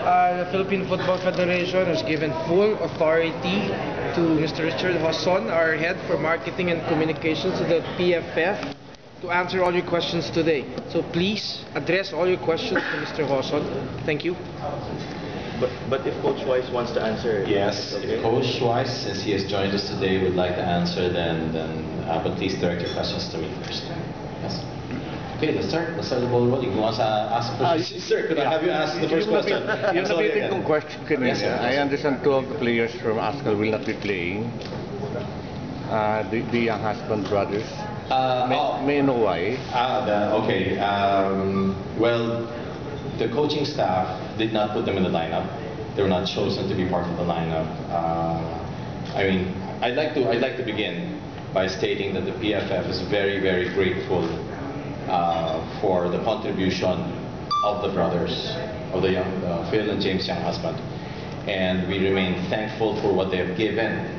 The Philippine Football Federation has given full authority to Mr. Richard Hoson, our head for marketing and communications of the PFF, to answer all your questions today. So please address all your questions to Mr. Hoson. Thank you. But if Coach Wise wants to answer, yes, okay. If Coach Wise, since he has joined us today, would like to answer, then but please direct your questions to me first. Yes. Okay, let's start the ball rolling. Who wants to ask a question? Sir, could I have you ask the first question? Yung nabitin kong question kanina, Yes, I understand two of the players from Arsenal will not be playing. The Younghusband brothers. May I know why? Okay. Well, the coaching staff did not put them in the lineup. They were not chosen to be part of the lineup. I mean, I'd like to begin by stating that the PFF is very, very grateful for the contribution of the brothers, of the Phil and James Younghusband, and we remain thankful for what they have given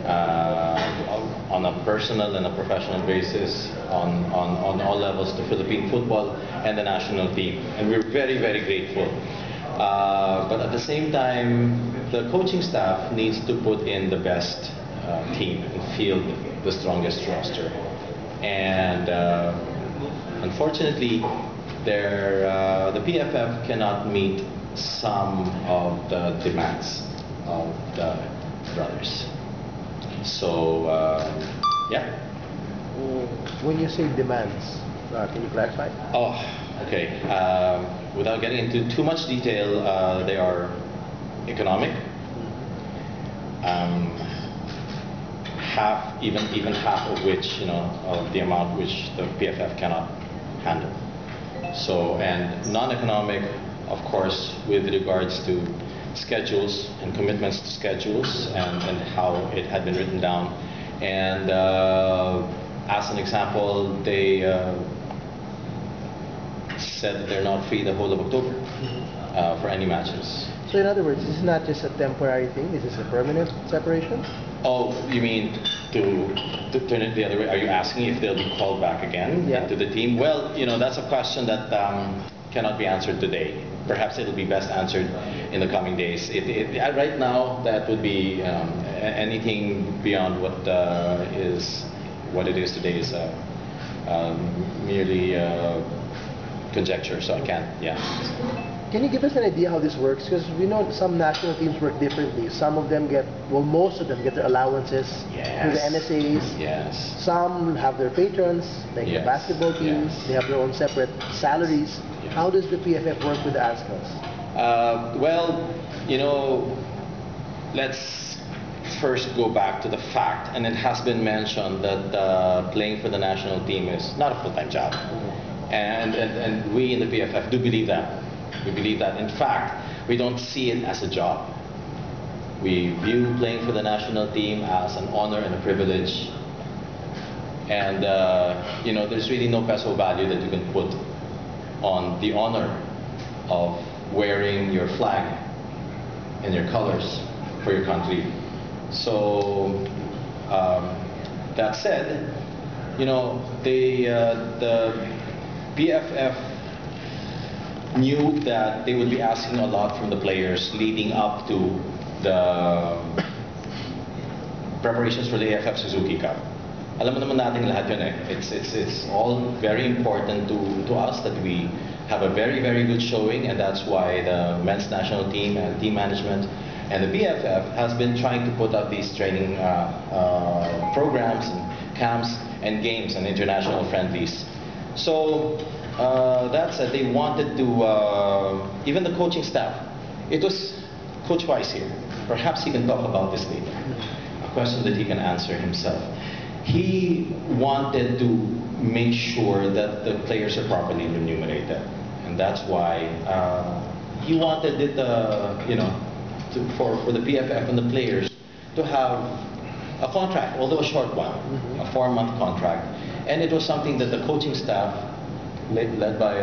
on a personal and a professional basis on all levels to Philippine football and the national team, and we're very, very grateful. But at the same time, the coaching staff needs to put in the best team and field the strongest roster, and unfortunately, the PFF cannot meet some of the demands of the brothers. So, yeah. When you say demands, can you clarify? Oh, okay. Without getting into too much detail, they are economic. Even half of which, of the amount which the PFF cannot handle. So, and non-economic, of course, with regards to schedules and commitments to schedules and how it had been written down. And as an example, they said that they're not free the whole of October for any matches. So in other words, this is not just a temporary thing, this is a permanent separation? Oh, you mean to turn it the other way? Are you asking if they'll be called back again to the team? Well, that's a question that cannot be answered today. Perhaps it'll be best answered in the coming days. Right now, that would be anything beyond what it is today is merely conjecture. So I can't. Yeah. Can you give us an idea how this works? Because we know some national teams work differently. Some of them most of them get their allowances through the NSAs. Yes. Some have their patrons, like the basketball teams. They have their own separate salaries. Yes. How does the PFF work with the Arsenals? Well, let's first go back to the fact, and it has been mentioned that playing for the national team is not a full-time job. And we in the PFF do believe that. We believe that. In fact, we don't see it as a job. We view playing for the national team as an honor and a privilege. And, there's really no peso value that you can put on the honor of wearing your flag and your colors for your country. So, that said, the PFF knew that they would be asking a lot from the players leading up to the preparations for the AFF Suzuki Cup. Alam mo naman natin lahat yun eh. It's all very important to us that we have a very, very good showing, and that's why the men's national team and team management and the BFF has been trying to put up these training programs and camps and games and international friendlies. So that said, they wanted to, even the coaching staff, it was Coach Wise here. Perhaps he can talk about this later. A question that he can answer himself. He wanted to make sure that the players are properly remunerated. And that's why he wanted it, for the PFF and the players to have a contract, although a short one, a 4-month contract. And it was something that the coaching staff, led by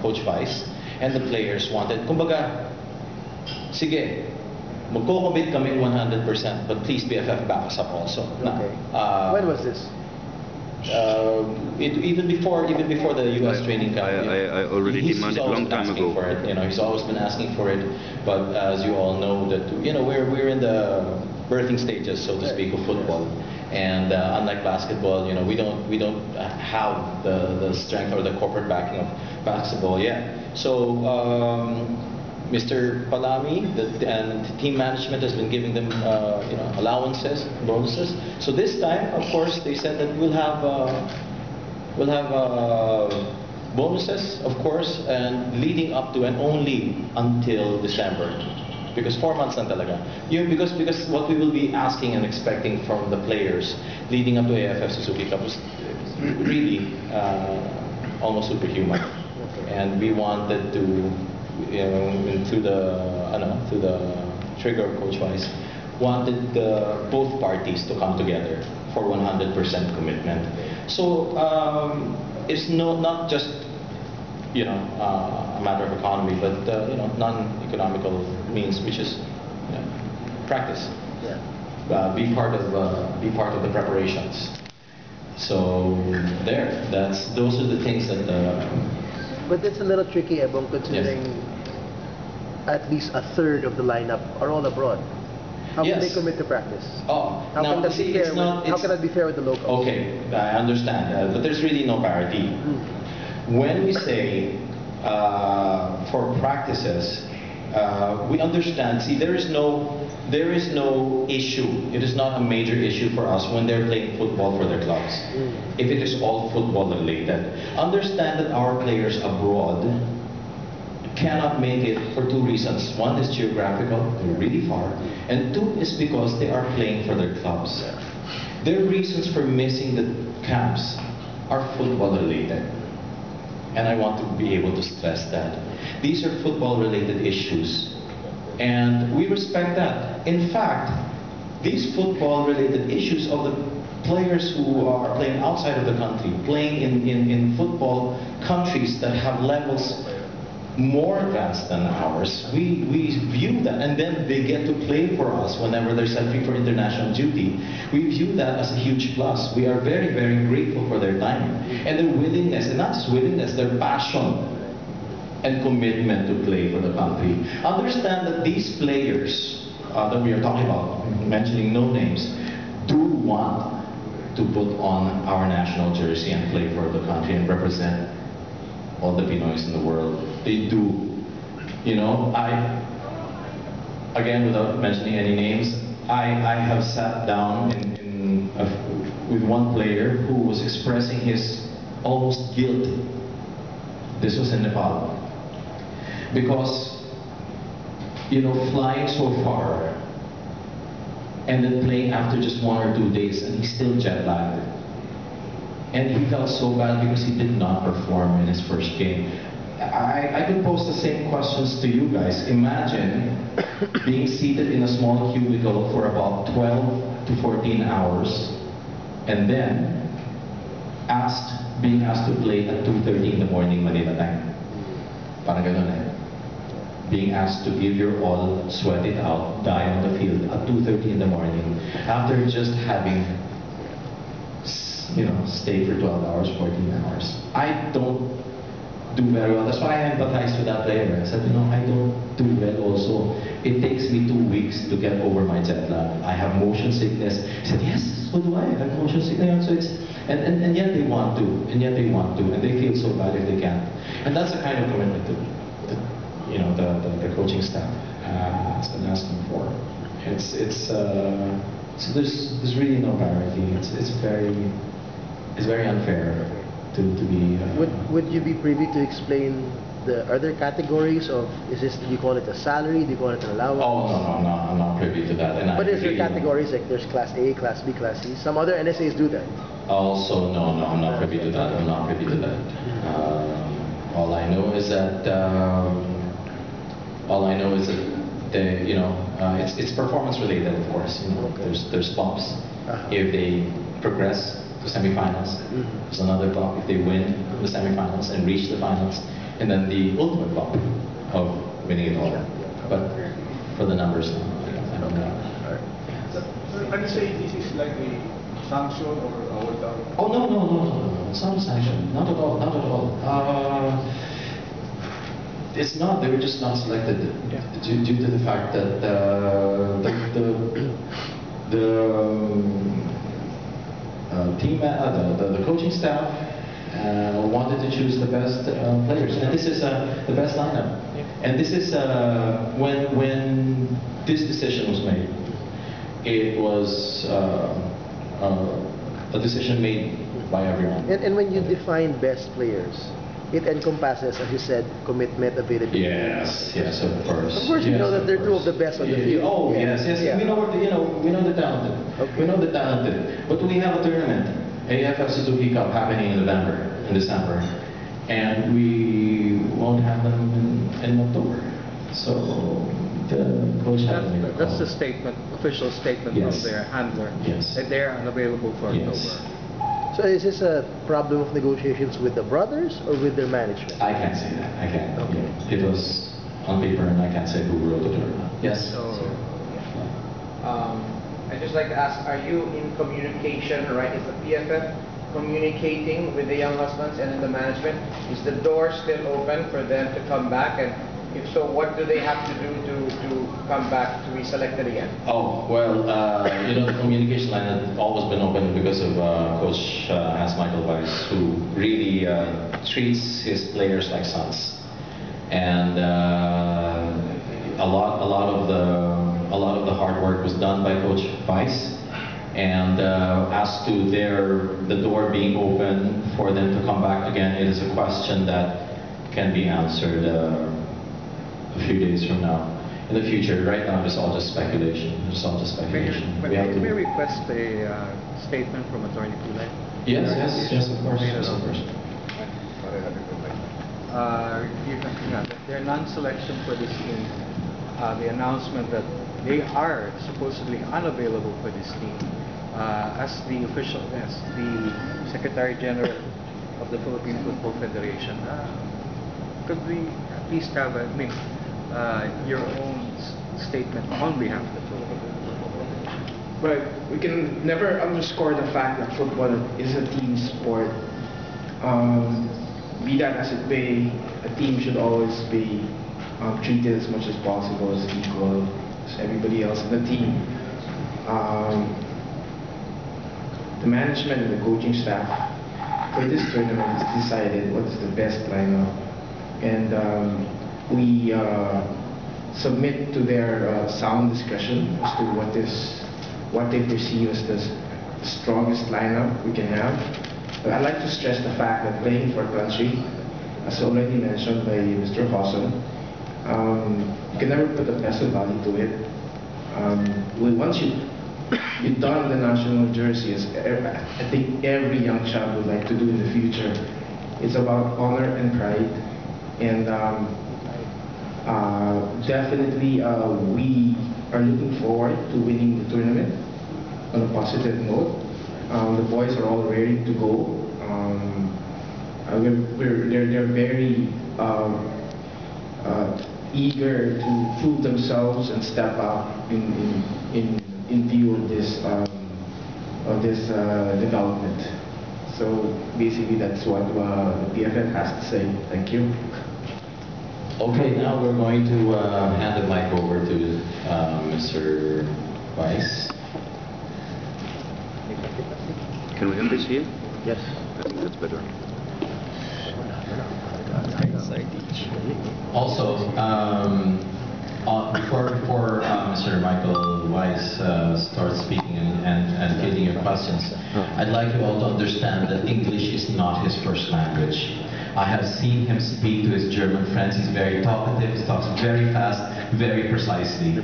Coach Vice, and the players wanted. Kumbaga, sige, magko-commit kami 100%, but please PFF back us up also. Okay. When was this? even before the U.S. training camp, I already demanded always long been time asking ago. for it. He's always been asking for it. But as you all know, that we're in the birthing stages, so to speak, of football. And unlike basketball, we don't have the strength or the corporate backing of basketball yet. So Mr. Palami and the team management has been giving them allowances, bonuses. So this time, of course, they said that we'll have bonuses, of course, and leading up to and only until December. Because 4 months lang talaga. Because what we will be asking and expecting from the players leading up to AFF Suzuki Cup was really almost superhuman. And we wanted to, through the trigger of Coach Wise, wanted both parties to come together for 100% commitment. So it's not just a matter of economy, but non-economical means, which is practice. Yeah. Be part of the preparations. So those are the things that. But it's a little tricky, Ebong, considering at least a third of the lineup are all abroad. How can they commit to practice? Oh, how can that be fair? How can that be fair with the locals? Okay, I understand, but there's really no parity. When we say for practices, we understand. See, there is no issue. It is not a major issue for us when they're playing football for their clubs. If it is all football related, understand that our players abroad cannot make it for two reasons. One is geographical, they're really far, and two is because they are playing for their clubs. Their reasons for missing the camps are football related. And I want to be able to stress that. These are football-related issues. And we respect that. In fact, these football-related issues of the players who are playing outside of the country, playing in football countries that have levels more advanced than ours, we view that, and then they get to play for us whenever they're set free for international duty. We view that as a huge plus. We are very, very grateful for their time and their willingness, and not just willingness, their passion and commitment to play for the country. Understand that these players that we are talking about, mentioning no names, do want to put on our national jersey and play for the country and represent all the Pinoys in the world. They do. Again, without mentioning any names, I have sat down with one player who was expressing his almost guilt. This was in Nepal. Because, flying so far and then playing after just 1 or 2 days, and he's still jet lagged. And he felt so bad because he did not perform in his first game. I could pose the same questions to you guys. Imagine being seated in a small cubicle for about 12 to 14 hours and then being asked to play at 2:30 in the morning Manila time. Parang ganun eh. Being asked to give your all, sweat it out, die on the field at 2:30 in the morning after just having stay for 12 hours, 14 hours. I don't do very well. That's why I empathize with that player. I said, I don't do well also. It takes me 2 weeks to get over my jet lag. I have motion sickness. He said, yes, so do I. I have motion sickness. So it's, and yet they want to, and they feel so bad if they can't. And that's the kind of commitment that the coaching staff has been asking for. So there's really no parity. It's very unfair to be. Would you be privy to explain the other categories of? Do you call it a salary? Do you call it an allowance? Oh no, I'm not privy to that. And but is there categories like there's Class A, Class B, Class C? Some other NSAs do that. Also, no, I'm not privy to that. I'm not privy to that. All I know is that it's performance related, of course. There's bumps if they progress to semifinals. There's another bump if they win the semifinals and reach the finals, and then the ultimate bump of winning it all. But for the numbers, I don't know. So, can you say this is like a sanction or without? Oh no. It's not a sanction. Not at all. Not at all. It's not. They were just not selected due to the fact that the coaching staff wanted to choose the best players, and this is the best lineup. And this is when this decision was made. It was a decision made by everyone. And when you define best players, it encompasses, as you said, commitment, availability. Yes, of course. Of course, you know that they're two of the best on the field. Oh, yes. Yeah. We know the talented. Okay. We know the talented. But we have a tournament, AFF Suzuki Cup, happening in December, and we won't have them in October. So the coach has to make a call. That's the statement, official statement Yes. of their handler. Yes. That they're unavailable for Yes. October. So is this a problem of negotiations with the brothers or with their management? I can't say that. I can't. Okay. It was on paper, and I can't say who wrote it or not. Yes. So, I'd just like to ask, are you in communication, right? Is the PFF communicating with the Younghusbands and in the management? Is the door still open for them to come back? And if so, what do they have to do to come back to be selected again? Oh, well, the communication line has always been open because of Coach Hans Michael Weiss, who really treats his players like sons. And a lot of the hard work was done by Coach Weiss. And as to the door being open for them to come back again, it is a question that can be answered a few days from now. In the future, right now, it's all just speculation. It's all just speculation. But may we request a statement from Attorney Pulay? Yes, of course. Yes, of course. Their non-selection for this team, the announcement that they are supposedly unavailable for this team, as the Secretary General of the Philippine Football Federation, could we at least have your own statement on behalf of the Philippine Football Federation? But we can never underscore the fact that football is a team sport. Be that as it may, a team should always be treated as much as possible as equal as everybody else in the team. The management and the coaching staff for this tournament has decided what is the best lineup, and we submit to their sound discussion as to what they perceive as the strongest lineup we can have. But I'd like to stress the fact that playing for a country, as already mentioned by Mr. Hosson, you can never put a peso value to it. Once you don the national jersey, as I think every young child would like to do in the future, it's about honor and pride. And definitely we are looking forward to winning the tournament on a positive note. The boys are all ready to go. They're very eager to prove themselves and step up in view of this development. So basically, that's what the PFF has to say. Thank you. Okay, now we're going to hand the mic over to Mr. Weiss. Can we end this here? Yes. I think that's better. Also, before Mr. Michael Weiss starts speaking and getting your questions, I'd like you all to understand that English is not his first language. I have seen him speak to his German friends. He's very talkative, he talks very fast, very precisely.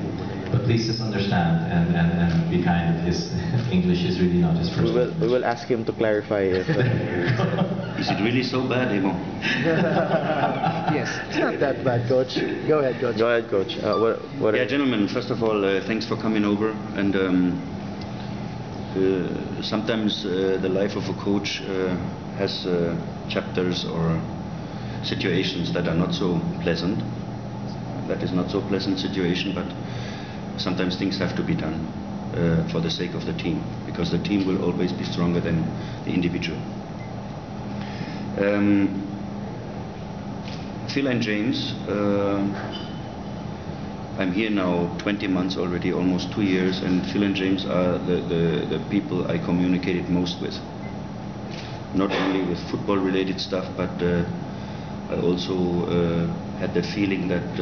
But please just understand and be kind. His English is really not his first language. We will ask him to clarify if... Is it really so bad, Emo? Yes, it's not that bad, Coach. Go ahead, Coach. Go ahead, Coach. Yeah, gentlemen, first of all, thanks for coming over. And sometimes the life of a coach has chapters or situations that are not so pleasant. That is not so pleasant situation, but sometimes things have to be done. for the sake of the team, because the team will always be stronger than the individual. Phil and James, I'm here now 20 months already, almost 2 years, and Phil and James are the people I communicated most with. Not only with football related stuff, but I also had the feeling that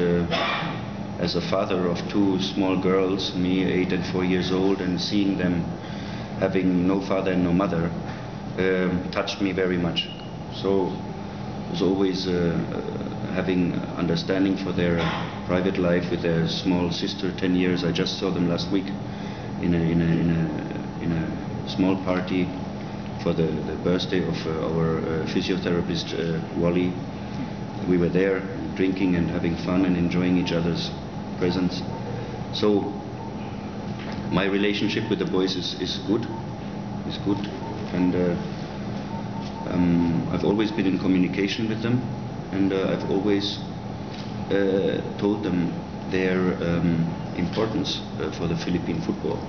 as a father of 2 small girls, me 8 and 4 years old, and seeing them having no father and no mother, touched me very much. So I was always having understanding for their private life with their small sister, 10 years. I just saw them last week in a small party for the birthday of our physiotherapist, Wally. We were there drinking and having fun and enjoying each other's presence. So my relationship with the boys is good, and I've always been in communication with them, and I've always told them their importance for the Philippine football.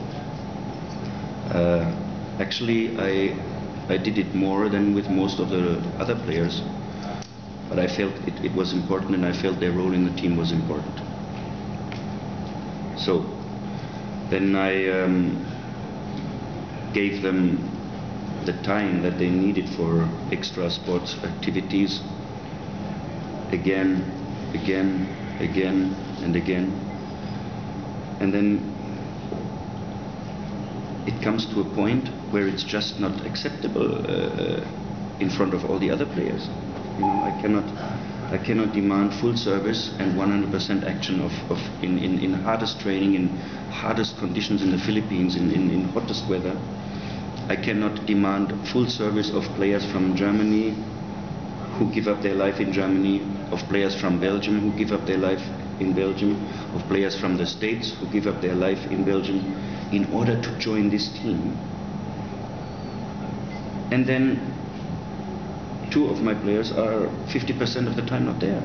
Actually, I did it more than with most of the other players, but I felt it was important, and I felt their role in the team was important. So then I gave them the time that they needed for extra sports activities, again, and again. And then it comes to a point where it's just not acceptable in front of all the other players. You know, I cannot demand full service and 100% action in hardest training, in hardest conditions in the Philippines, in hottest weather. I cannot demand full service of players from Germany who give up their life in Germany, of players from Belgium who give up their life in Belgium, of players from the States who give up their life in Belgium in order to join this team. And then 2 of my players are 50% of the time not there.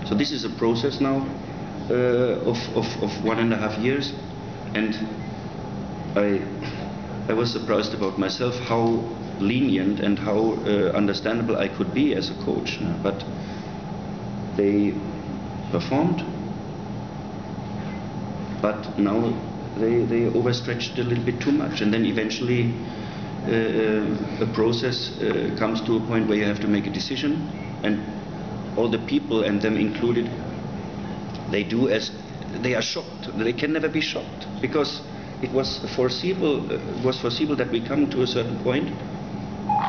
So this is a process now of 1.5 years, and I was surprised about myself how lenient and how understandable I could be as a coach. But they performed, but now they overstretched a little bit too much, and then eventually a process comes to a point where you have to make a decision, and all the people, and them included, they do as they are shocked. They can never be shocked, because it was foreseeable that we come to a certain point,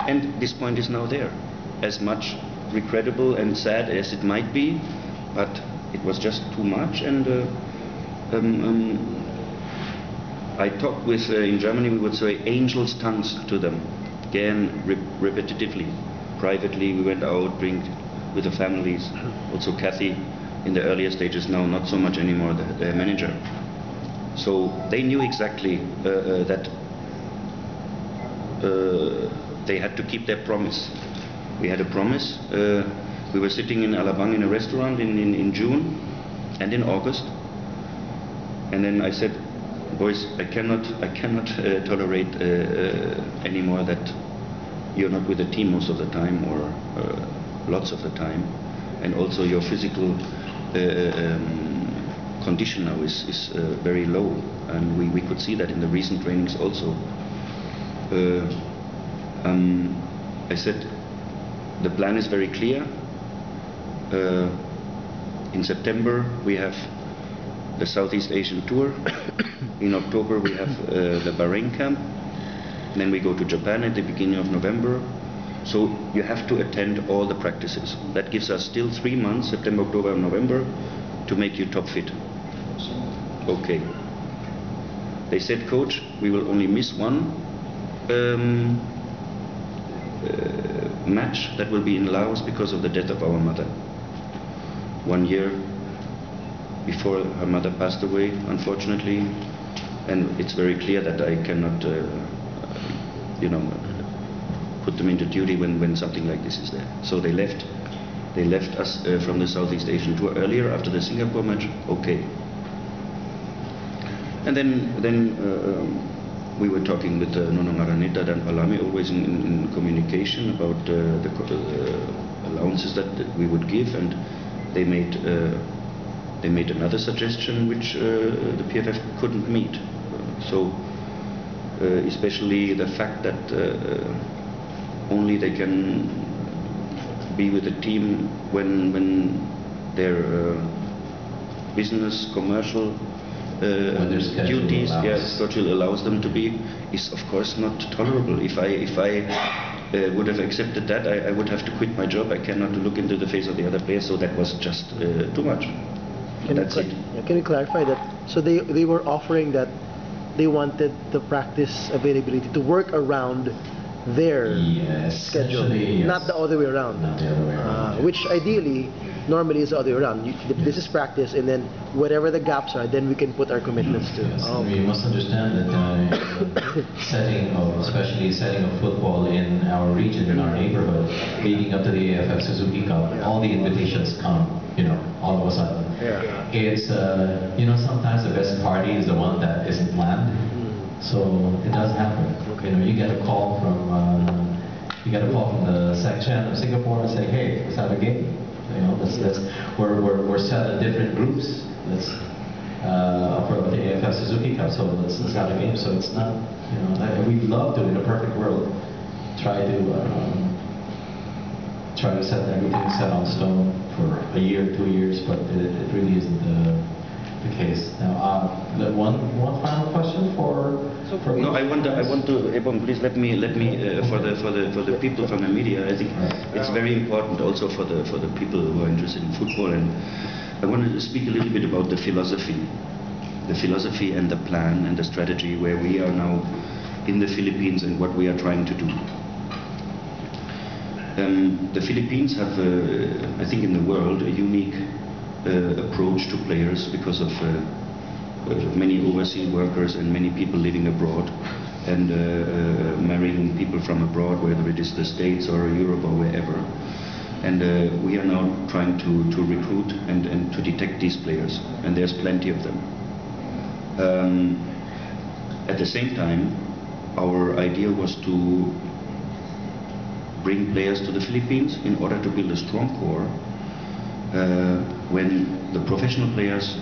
and this point is now there. As much regrettable and sad as it might be, but it was just too much. And I talked with, in Germany we would say, angels' tongues to them, again, repetitively. Privately, we went out, drink with the families. Also Kathy, in the earlier stages, now not so much anymore, the manager. So they knew exactly that they had to keep their promise. We had a promise. We were sitting in Alabang in a restaurant in June and in August, and then I said, boys, I cannot tolerate anymore that you're not with the team most of the time, or lots of the time, and also your physical condition now is very low, and we could see that in the recent trainings also. I said, the plan is very clear. In September we have the Southeast Asian tour. In October we have the Bahrain camp. Then we go to Japan at the beginning of November. So you have to attend all the practices. That gives us still 3 months, September, October, and November, to make you top fit. Okay. They said, coach, we will only miss one match. That will be in Laos because of the death of our mother. 1 year before her mother passed away, unfortunately, and it's very clear that I cannot, put them into duty when something like this is there. So they left us from the Southeast Asian tour earlier after the Singapore match. Okay. And then we were talking with Nonong Araneta and Palame, always in communication about the allowances that we would give, and they made another suggestion which the PFF couldn't meet. So especially the fact that only they can be with the team when their business, commercial duties, schedule allows them to be, is of course not tolerable. If I would have accepted that, I would have to quit my job. I cannot look into the face of the other players, so that was just too much. That's it. Can you clarify that? So they were offering that they wanted the practice availability to work around their schedule, yes. not the other way around. Not the other way around. Which ideally, normally is the other way around. This is practice, and then whatever the gaps are, then we can put our commitments to. Yes. We must understand that especially setting of football in our region, in our neighborhood, leading up to the AFF Suzuki Cup, all the invitations come, all of a sudden. Yeah. It's, sometimes the best party is the one that isn't planned. So it does happen. You get a call from the section of Singapore and say, hey, let's have a game. We're set in different groups. For the AFF Suzuki Cup, so let's have a game. So it's not, we'd love to, in a perfect world, try to set everything set on stone for a year, 2 years, but it really isn't the case. Now, one final question for. No, I want to. Ebon, please let me for the people from the media. I think it's very important also for the people who are interested in football, and I wanted to speak a little bit about the philosophy and the plan and the strategy where we are now in the Philippines and what we are trying to do. The Philippines have, I think, in the world, a unique approach to players because of many overseas workers and many people living abroad and marrying people from abroad, whether it is the States or Europe or wherever. And we are now trying to recruit and to detect these players, and there's plenty of them. At the same time, our idea was to bring players to the Philippines in order to build a strong core when the professional players